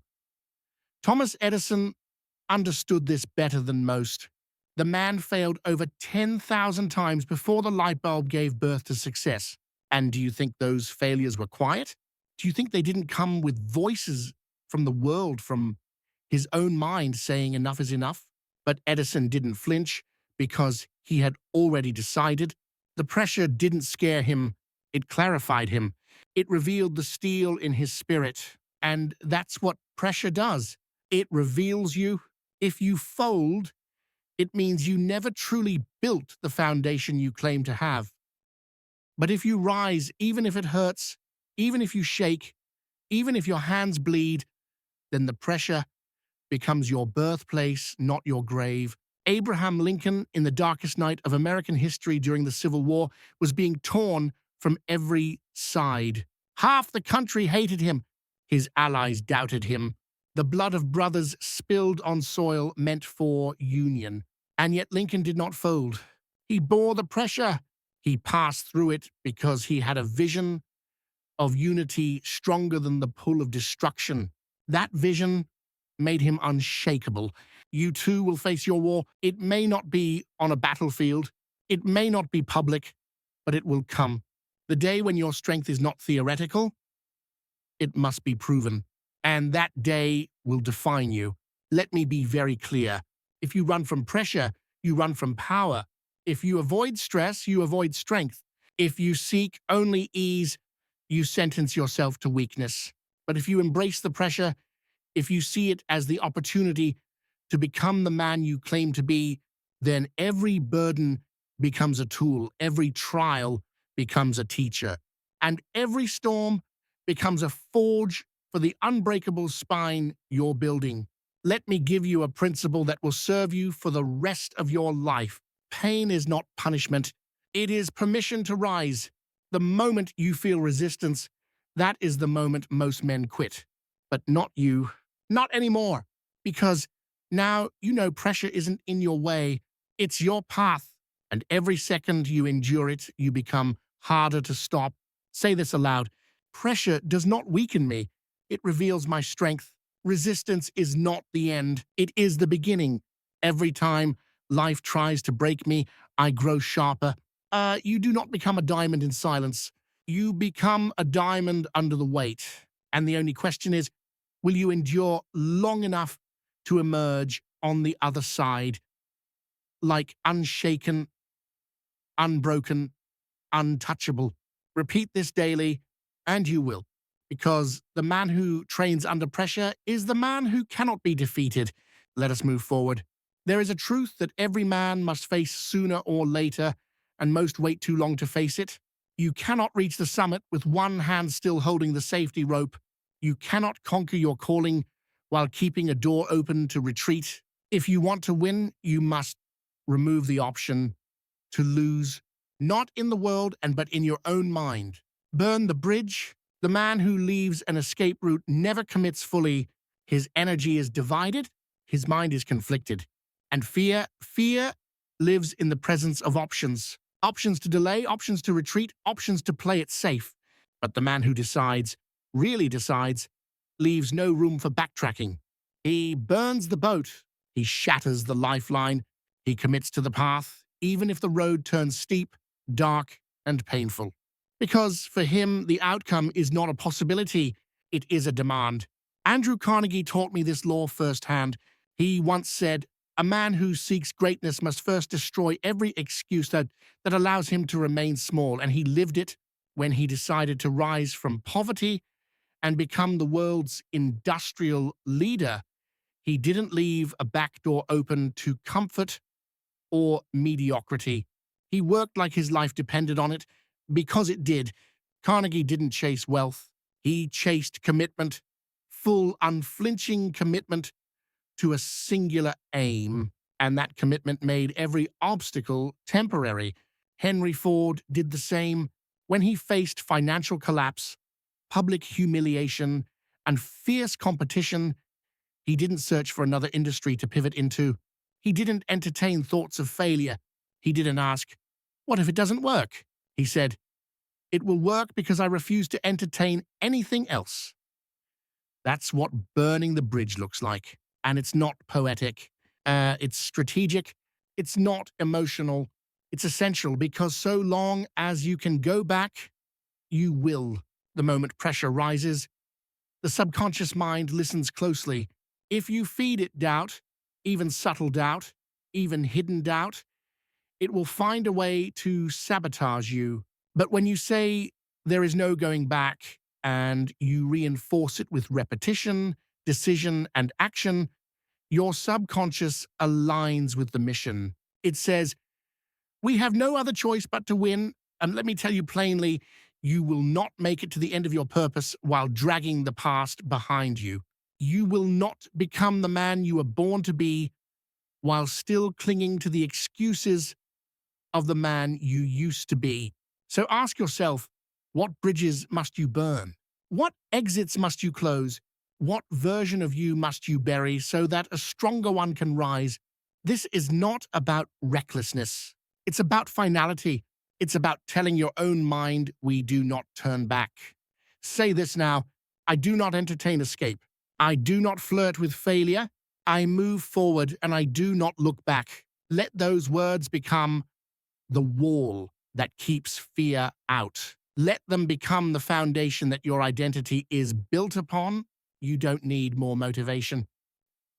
Speaker 1: Thomas Edison understood this better than most. The man failed over 10,000 times before the light bulb gave birth to success. And do you think those failures were quiet? Do you think they didn't come with voices from the world, from his own mind saying enough is enough? But Edison didn't flinch because he had already decided. The pressure didn't scare him, it clarified him. It revealed the steel in his spirit. And that's what pressure does. It reveals you. If you fold, it means you never truly built the foundation you claim to have. But if you rise, even if it hurts, even if you shake, even if your hands bleed, then the pressure becomes your birthplace, not your grave. Abraham Lincoln, in the darkest night of American history during the Civil War, was being torn from every side. Half the country hated him. His allies doubted him. The blood of brothers spilled on soil meant for union. And yet Lincoln did not fold. He bore the pressure. He passed through it because he had a vision of unity stronger than the pull of destruction. That vision made him unshakable. You too will face your war. It may not be on a battlefield. It may not be public, but it will come. The day when your strength is not theoretical, it must be proven. And that day will define you. Let me be very clear. If you run from pressure, you run from power. If you avoid stress, you avoid strength. If you seek only ease, you sentence yourself to weakness. But if you embrace the pressure, if you see it as the opportunity to become the man you claim to be, then every burden becomes a tool, every trial becomes a teacher, and every storm becomes a forge for the unbreakable spine you're building. Let me give you a principle that will serve you for the rest of your life. Pain is not punishment. It is permission to rise. The moment you feel resistance, that is the moment most men quit. But not you. Not anymore. Because now you know pressure isn't in your way. It's your path. And every second you endure it, you become harder to stop. Say this aloud. Pressure does not weaken me. It reveals my strength. Resistance is not the end. It is the beginning. Every time life tries to break me, I grow sharper. You do not become a diamond in silence. You become a diamond under the weight. And the only question is, will you endure long enough to emerge on the other side, like unshaken, unbroken, untouchable? Repeat this daily, and you will. Because the man who trains under pressure is the man who cannot be defeated. Let us move forward. There is a truth that every man must face sooner or later, and most wait too long to face it. You cannot reach the summit with one hand still holding the safety rope. You cannot conquer your calling while keeping a door open to retreat. If you want to win, you must remove the option to lose, not in the world but in your own mind. Burn the bridge. The man who leaves an escape route never commits fully. His energy is divided, his mind is conflicted. And fear lives in the presence of options. Options to delay, options to retreat, options to play it safe. But the man who decides, really decides, leaves no room for backtracking. He burns the boat. He shatters the lifeline. He commits to the path, even if the road turns steep, dark, and painful. Because for him, the outcome is not a possibility, it is a demand. Andrew Carnegie taught me this law firsthand. He once said, "A man who seeks greatness must first destroy every excuse that allows him to remain small," and he lived it when he decided to rise from poverty and become the world's industrial leader. He didn't leave a back door open to comfort or mediocrity. He worked like his life depended on it, because it did. Carnegie didn't chase wealth. He chased commitment, full, unflinching commitment to a singular aim, and that commitment made every obstacle temporary. Henry Ford did the same. When he faced financial collapse, public humiliation, and fierce competition, he didn't search for another industry to pivot into. He didn't entertain thoughts of failure. He didn't ask, "What if it doesn't work?" He said, "It will work because I refuse to entertain anything else." That's what burning the bridge looks like. And it's not poetic. It's strategic. It's not emotional. It's essential, because so long as you can go back, you will. The moment pressure rises, the subconscious mind listens closely. If you feed it doubt, even subtle doubt, even hidden doubt, it will find a way to sabotage you. But when you say there is no going back, and you reinforce it with repetition, decision, and action, your subconscious aligns with the mission. It says, "We have no other choice but to win, and let me tell you plainly, you will not make it to the end of your purpose while dragging the past behind you. You will not become the man you were born to be while still clinging to the excuses of the man you used to be." So ask yourself, what bridges must you burn? What exits must you close? What version of you must you bury so that a stronger one can rise? This is not about recklessness. It's about finality. It's about telling your own mind, "We do not turn back." Say this now: "I do not entertain escape. I do not flirt with failure. I move forward and I do not look back." Let those words become the wall that keeps fear out. Let them become the foundation that your identity is built upon. You don't need more motivation.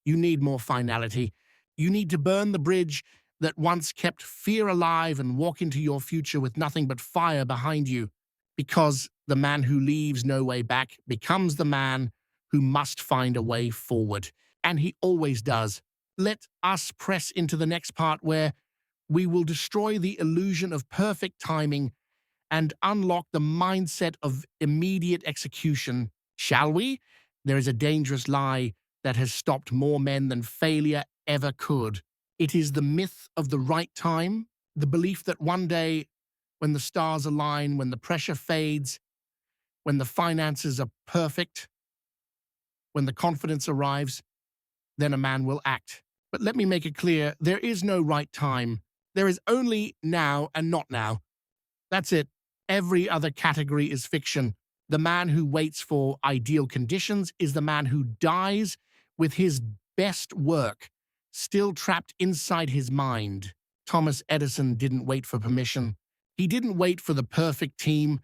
Speaker 1: You need more finality. You need to burn the bridge that once kept fear alive and walk into your future with nothing but fire behind you, because the man who leaves no way back becomes the man who must find a way forward. And he always does. Let us press into the next part, where we will destroy the illusion of perfect timing and unlock the mindset of immediate execution. Shall we? There is a dangerous lie that has stopped more men than failure ever could. It is the myth of the right time, the belief that one day, when the stars align, when the pressure fades, when the finances are perfect, when the confidence arrives, then a man will act. But let me make it clear, there is no right time. There is only now and not now. That's it. Every other category is fiction. The man who waits for ideal conditions is the man who dies with his best work still trapped inside his mind. Thomas Edison didn't wait for permission. He didn't wait for the perfect team,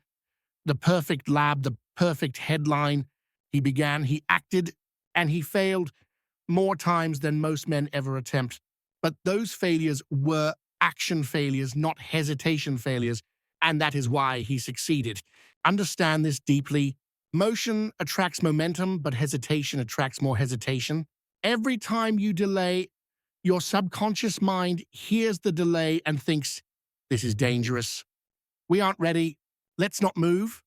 Speaker 1: the perfect lab, the perfect headline. He began, he acted, and he failed more times than most men ever attempt. But those failures were action failures, not hesitation failures, and that is why he succeeded. Understand this deeply. Motion attracts momentum, but hesitation attracts more hesitation. Every time you delay, your subconscious mind hears the delay and thinks, "This is dangerous. We aren't ready. Let's not move."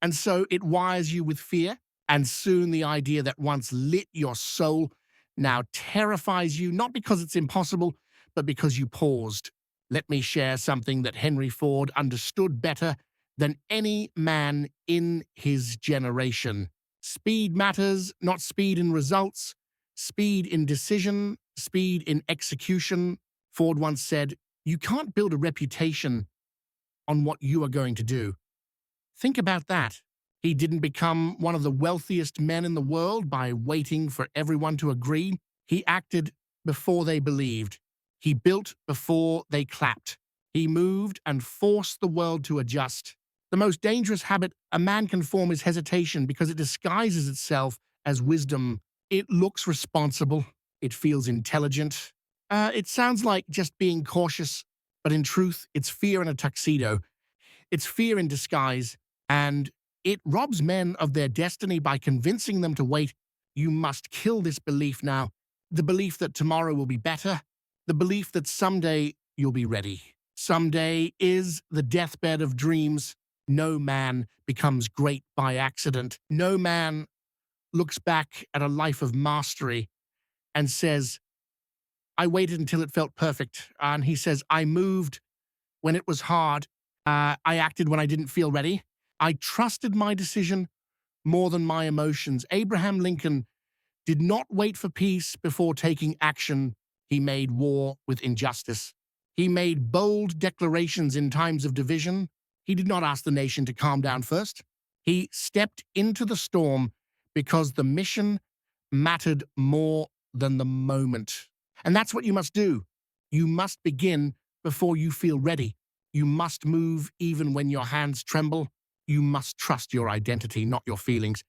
Speaker 1: And so it wires you with fear, and soon the idea that once lit your soul now terrifies you, not because it's impossible, but because you paused. Let me share something that Henry Ford understood better than any man in his generation. Speed matters, not speed in results, speed in decision, speed in execution. Ford once said, "You can't build a reputation on what you are going to do." Think about that. He didn't become one of the wealthiest men in the world by waiting for everyone to agree. He acted before they believed. He built before they clapped. He moved and forced the world to adjust. The most dangerous habit a man can form is hesitation, because it disguises itself as wisdom. It looks responsible. It feels intelligent. It sounds like just being cautious, but in truth, it's fear in a tuxedo. It's fear in disguise, and it robs men of their destiny by convincing them to wait. You must kill this belief now. The belief that tomorrow will be better. The belief that someday you'll be ready. Someday is the deathbed of dreams. No man becomes great by accident. No man looks back at a life of mastery and says, I waited until it felt perfect. And he says, I moved when it was hard. I acted when I didn't feel ready. I trusted my decision more than my emotions. Abraham Lincoln did not wait for peace before taking action. He made war with injustice. He made bold declarations in times of division. He did not ask the nation to calm down first. He stepped into the storm because the mission mattered more than the moment. And that's what you must do. You must begin before you feel ready. You must move even when your hands tremble. You must trust your identity, not your feelings.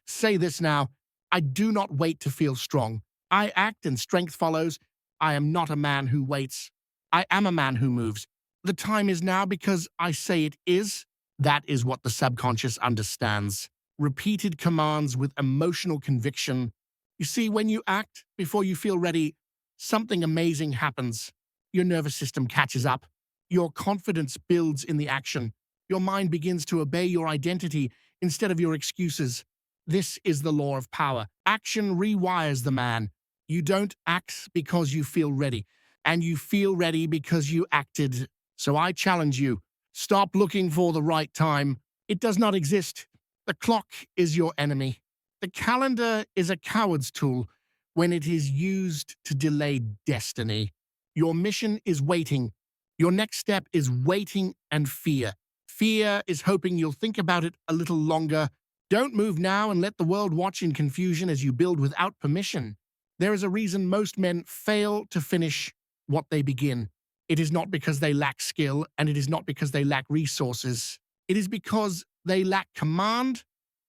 Speaker 1: Say this now, I do not wait to feel strong. I act and strength follows. I am not a man who waits. I am a man who moves. The time is now because I say it is. That is what the subconscious understands. Repeated commands with emotional conviction. You see, when you act before you feel ready, something amazing happens. Your nervous system catches up. Your confidence builds in the action. Your mind begins to obey your identity instead of your excuses. This is the law of power. Action rewires the man. You don't act because you feel ready, and you feel ready because you acted. So I challenge you, stop looking for the right time. It does not exist. The clock is your enemy. The calendar is a coward's tool when it is used to delay destiny. Your mission is waiting. Your next step is waiting and fear. Fear is hoping you'll think about it a little longer. Don't move now and let the world watch in confusion as you build without permission. There is a reason most men fail to finish what they begin. It is not because they lack skill, and it is not because they lack resources. It is because they lack command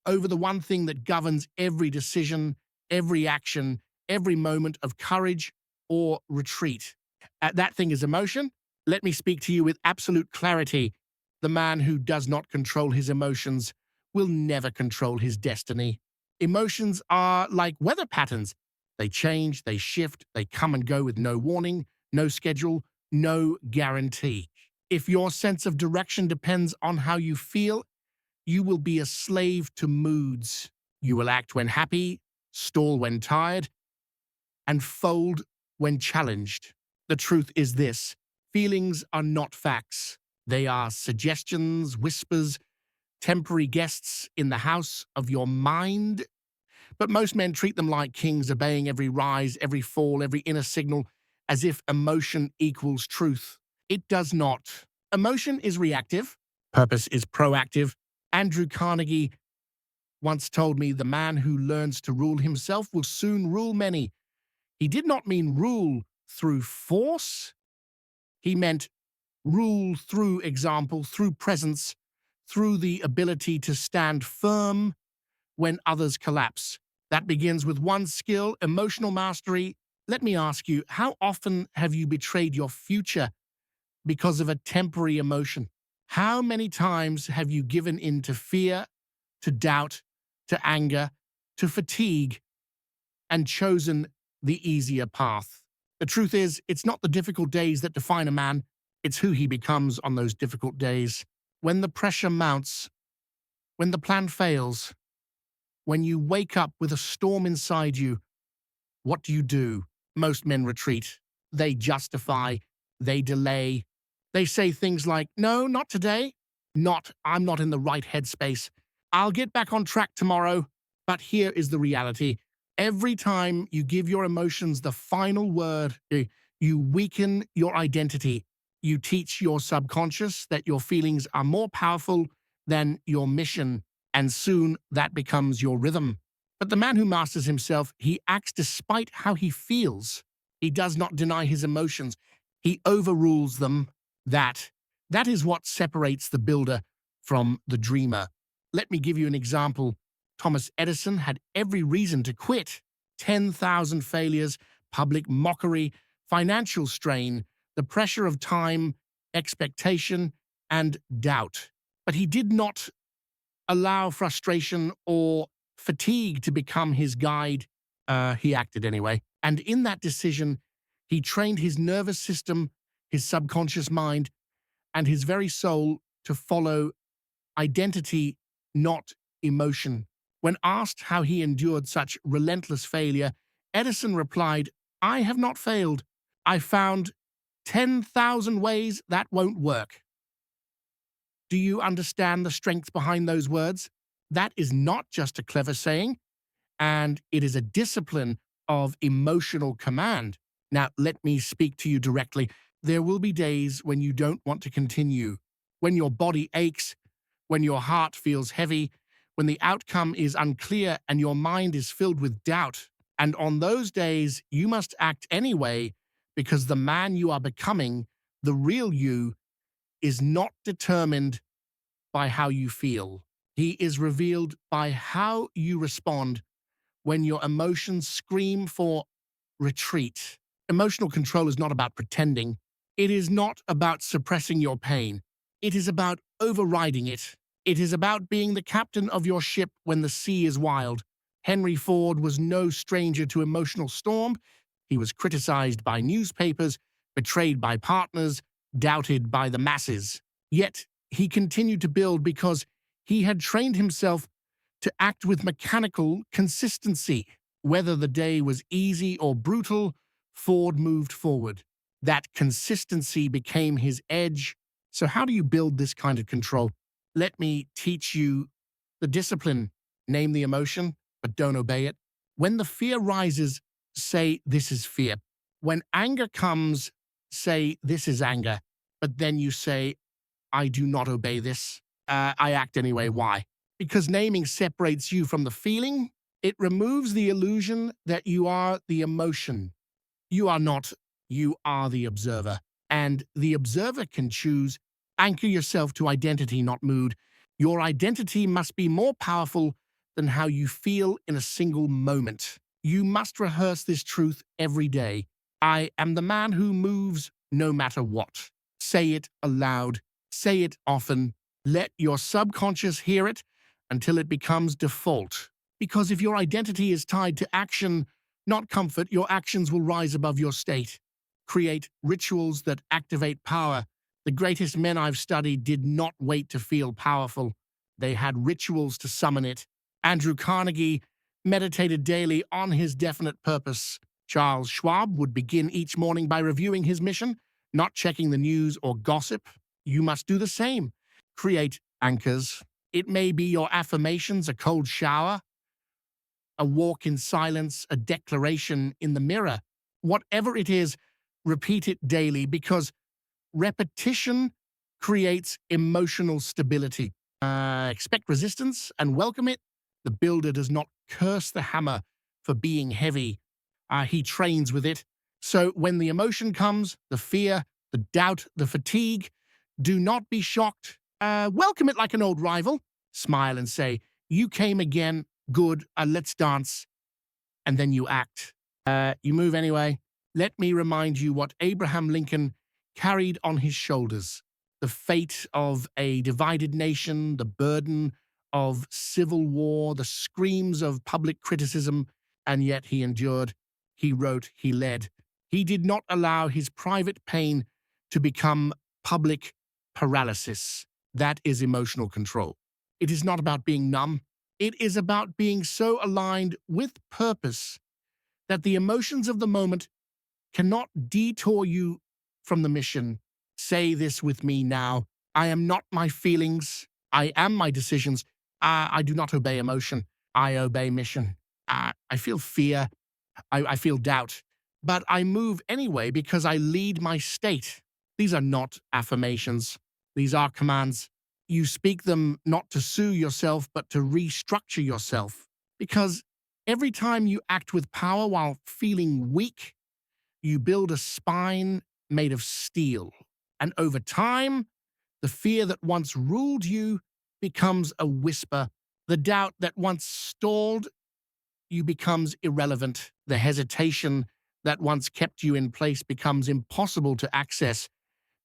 Speaker 1: over the one thing that governs every decision, every action, every moment of courage or retreat. That thing is emotion. Let me speak to you with absolute clarity. The man who does not control his emotions will never control his destiny. Emotions are like weather patterns. They change, they shift, they come and go with no warning, no schedule, no guarantee. If your sense of direction depends on how you feel, you will be a slave to moods. You will act when happy, stall when tired, and fold when challenged. The truth is this: feelings are not facts. They are suggestions, whispers, temporary guests in the house of your mind. But most men treat them like kings, obeying every rise, every fall, every inner signal, as if emotion equals truth. It does not. Emotion is reactive. Purpose is proactive. Andrew Carnegie once told me, the man who learns to rule himself will soon rule many. He did not mean rule through force. He meant rule through example, through presence, through the ability to stand firm when others collapse. That begins with one skill, emotional mastery. Let me ask you, how often have you betrayed your future because of a temporary emotion? How many times have you given in to fear, to doubt, to anger, to fatigue, and chosen the easier path? The truth is, it's not the difficult days that define a man, it's who he becomes on those difficult days. When the pressure mounts, when the plan fails, when you wake up with a storm inside you, what do? Most men retreat. They justify, they delay. They say things like, no, not today. I'm not in the right headspace. I'll get back on track tomorrow. But here is the reality. Every time you give your emotions the final word, you weaken your identity. You teach your subconscious that your feelings are more powerful than your mission, and soon that becomes your rhythm. But the man who masters himself, he acts despite how he feels. He does not deny his emotions. He overrules them. That is what separates the builder from the dreamer. Let me give you an example. Thomas Edison had every reason to quit. 10,000 failures, public mockery, financial strain, the pressure of time, expectation, and doubt. But he did not allow frustration or fatigue to become his guide. He acted anyway. And in that decision, he trained his nervous system, his subconscious mind, and his very soul to follow identity, not emotion. When asked how he endured such relentless failure, Edison replied, "I have not failed. I found 10,000 ways that won't work." Do you understand the strength behind those words? That is not just a clever saying, and it is a discipline of emotional command. Now, let me speak to you directly. There will be days when you don't want to continue, when your body aches, when your heart feels heavy, when the outcome is unclear and your mind is filled with doubt. And on those days, you must act anyway, because the man you are becoming, the real you, is not determined by how you feel. He is revealed by how you respond when your emotions scream for retreat. Emotional control is not about pretending. It is not about suppressing your pain. It is about overriding it. It is about being the captain of your ship when the sea is wild. Henry Ford was no stranger to emotional storm. He was criticized by newspapers, betrayed by partners, doubted by the masses. Yet he continued to build because he had trained himself to act with mechanical consistency. Whether the day was easy or brutal, Ford moved forward. That consistency became his edge. So how do you build this kind of control? Let me teach you the discipline. Name the emotion, but don't obey it. When the fear rises, say, "This is fear." When anger comes, say, "This is anger." But then you say, "I do not obey this. I act anyway." Why? Because naming separates you from the feeling. It removes the illusion that you are the emotion. You are not. You are the observer. And the observer can choose. Anchor yourself to identity, not mood. Your identity must be more powerful than how you feel in a single moment. You must rehearse this truth every day. I am the man who moves no matter what. Say it aloud. Say it often. Let your subconscious hear it until it becomes default. Because if your identity is tied to action, not comfort, your actions will rise above your state. Create rituals that activate power. The greatest men I've studied did not wait to feel powerful. They had rituals to summon it. Andrew Carnegie meditated daily on his definite purpose. Charles Schwab would begin each morning by reviewing his mission, not checking the news or gossip. You must do the same. Create anchors. It may be your affirmations, a cold shower, a walk in silence, a declaration in the mirror. Whatever it is, repeat it daily, because repetition creates emotional stability. Expect resistance and welcome it. The builder does not curse the hammer for being heavy. He trains with it. So when the emotion comes, the fear, the doubt, the fatigue, do not be shocked. Welcome it like an old rival. Smile and say, "You came again. Good. Let's dance." And then you act. You move anyway. Let me remind you what Abraham Lincoln carried on his shoulders. The fate of a divided nation, the burden of civil war, the screams of public criticism, and yet he endured. He wrote, he led. He did not allow his private pain to become public paralysis. That is emotional control. It is not about being numb. It is about being so aligned with purpose that the emotions of the moment cannot detour you from the mission. Say this with me now. I am not my feelings. I am my decisions. I do not obey emotion. I obey mission. I feel fear. I feel doubt. But I move anyway because I lead my state. These are not affirmations. These are commands. You speak them not to soothe yourself, but to restructure yourself. Because every time you act with power while feeling weak, you build a spine made of steel. And over time, the fear that once ruled you becomes a whisper. The doubt that once stalled you becomes irrelevant. The hesitation that once kept you in place becomes impossible to access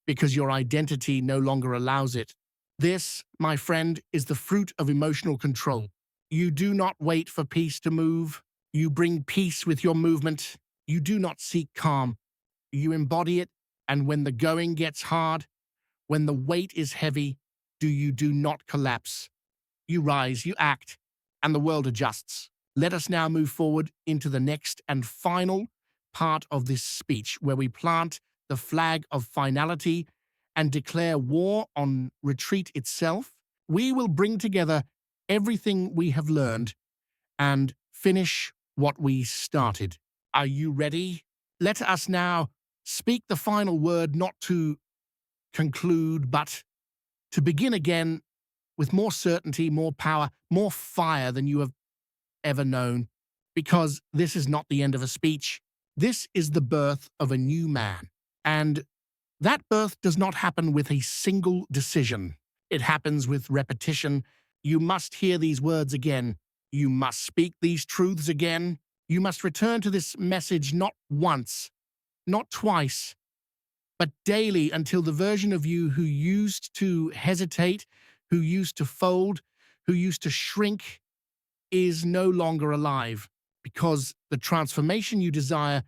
Speaker 1: because your identity no longer allows it. This, my friend, is the fruit of emotional control. You do not wait for peace to move. You bring peace with your movement. You do not seek calm. You embody it, and when the going gets hard, when the weight is heavy, you do not collapse. You rise, you act, and the world adjusts. Let us now move forward into the next and final part of this speech, where we plant the flag of finality and declare war on retreat itself. We will bring together everything we have learned and finish what we started. Are you ready? Let us now speak the final word, not to conclude, but to begin again with more certainty, more power, more fire than you have ever known. Because this is not the end of a speech. This is the birth of a new man. And that birth does not happen with a single decision. It happens with repetition. You must hear these words again. You must speak these truths again. You must return to this message not once, not twice, but daily until the version of you who used to hesitate, who used to fold, who used to shrink, is no longer alive. Because the transformation you desire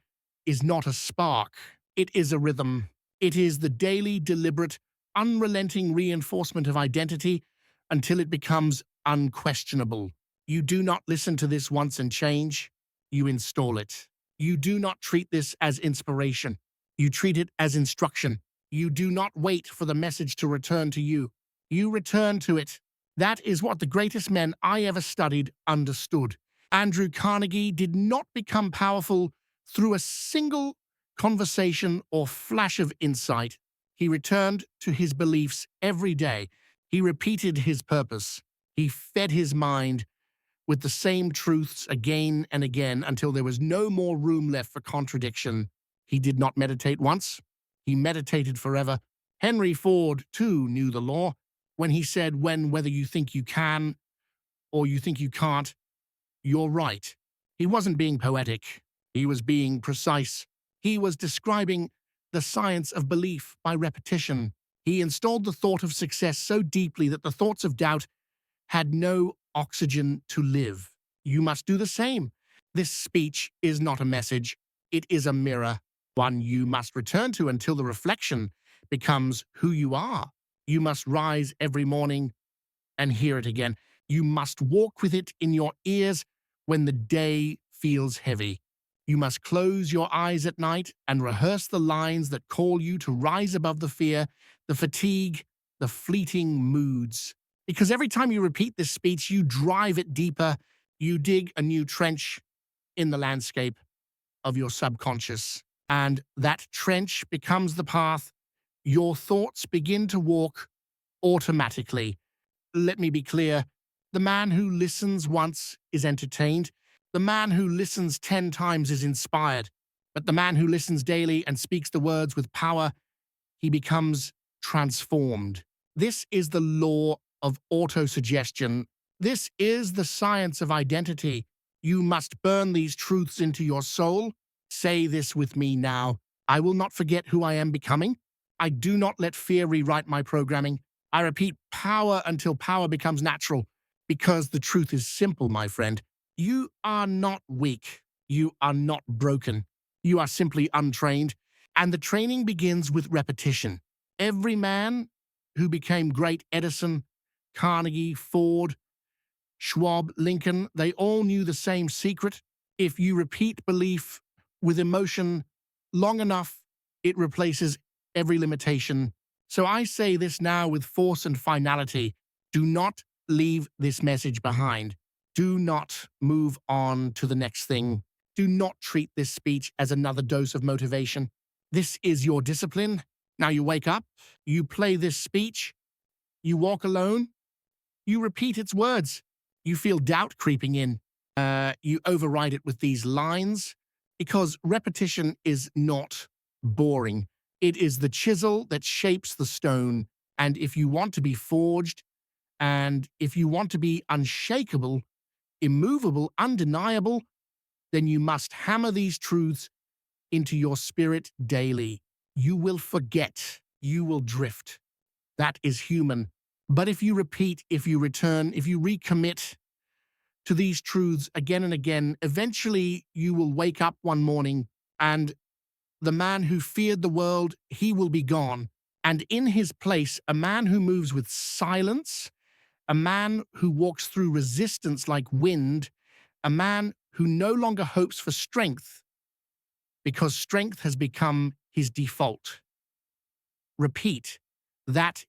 Speaker 1: is not a spark. It is a rhythm. It is the daily, deliberate, unrelenting reinforcement of identity until it becomes unquestionable. You do not listen to this once and change. You install it. You do not treat this as inspiration. You treat it as instruction. You do not wait for the message to return to you. You return to it. That is what the greatest men I ever studied understood. Andrew Carnegie did not become powerful through a single conversation or flash of insight. He returned to his beliefs every day. He repeated his purpose. He fed his mind with the same truths again and again until there was no more room left for contradiction. He did not meditate once. He meditated forever. Henry Ford, too, knew the law when he said, whether you think you can or you think you can't, you're right. He wasn't being poetic. He was being precise. He was describing the science of belief by repetition. He installed the thought of success so deeply that the thoughts of doubt had no oxygen to live. You must do the same. This speech is not a message. It is a mirror, one you must return to until the reflection becomes who you are. You must rise every morning and hear it again. You must walk with it in your ears when the day feels heavy. You must close your eyes at night and rehearse the lines that call you to rise above the fear, the fatigue, the fleeting moods. Because every time you repeat this speech, you drive it deeper. You dig a new trench in the landscape of your subconscious. And that trench becomes the path. Your thoughts begin to walk automatically. Let me be clear. The man who listens once is entertained. The man who listens 10 times is inspired. But the man who listens daily and speaks the words with power, he becomes transformed. This is the law of autosuggestion. This is the science of identity. You must burn these truths into your soul. Say this with me now. I will not forget who I am becoming. I do not let fear rewrite my programming. I repeat power until power becomes natural. Because the truth is simple, my friend. You are not weak. You are not broken. You are simply untrained. And the training begins with repetition. Every man who became great, Edison, Carnegie, Ford, Schwab, Lincoln, they all knew the same secret. If you repeat belief with emotion long enough, it replaces every limitation. So I say this now with force and finality. Do not leave this message behind. Do not move on to the next thing. Do not treat this speech as another dose of motivation. This is your discipline. Now you wake up, you play this speech, you walk alone, you repeat its words. You feel doubt creeping in. You override it with these lines because repetition is not boring. It is the chisel that shapes the stone. And if you want to be forged, and if you want to be unshakable, immovable, undeniable, then you must hammer these truths into your spirit daily. You will forget. You will drift. That is human. But if you repeat, if you return, if you recommit to these truths again and again, eventually you will wake up one morning and the man who feared the world, he will be gone. And in his place, a man who moves with silence, a man who walks through resistance like wind, a man who no longer hopes for strength because strength has become his default. Repeat. That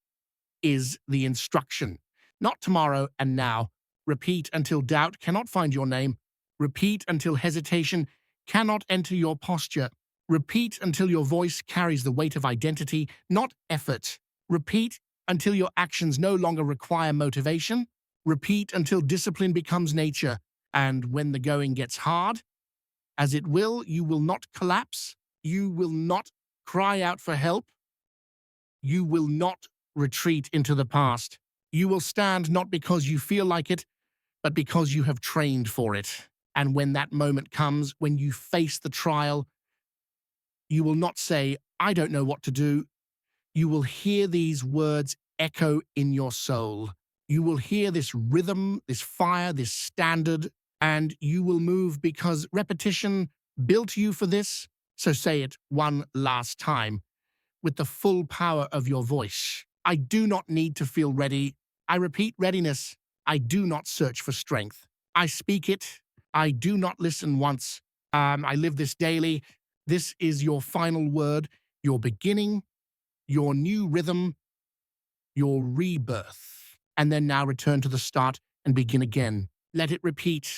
Speaker 1: is the instruction. Not tomorrow and now. Repeat until doubt cannot find your name. Repeat until hesitation cannot enter your posture. Repeat until your voice carries the weight of identity, not effort. Repeat until your actions no longer require motivation. Repeat until discipline becomes nature. And when the going gets hard, as it will, you will not collapse. You will not cry out for help. You will not retreat into the past. You will stand not because you feel like it, but because you have trained for it. And when that moment comes, when you face the trial, you will not say, I don't know what to do. You will hear these words echo in your soul. You will hear this rhythm, this fire, this standard, and you will move because repetition built you for this. So say it one last time with the full power of your voice. I do not need to feel ready. I repeat readiness. I do not search for strength. I speak it. I do not listen once. I live this daily. This is your final word, your beginning, your new rhythm, your rebirth. And then now return to the start and begin again. Let it repeat.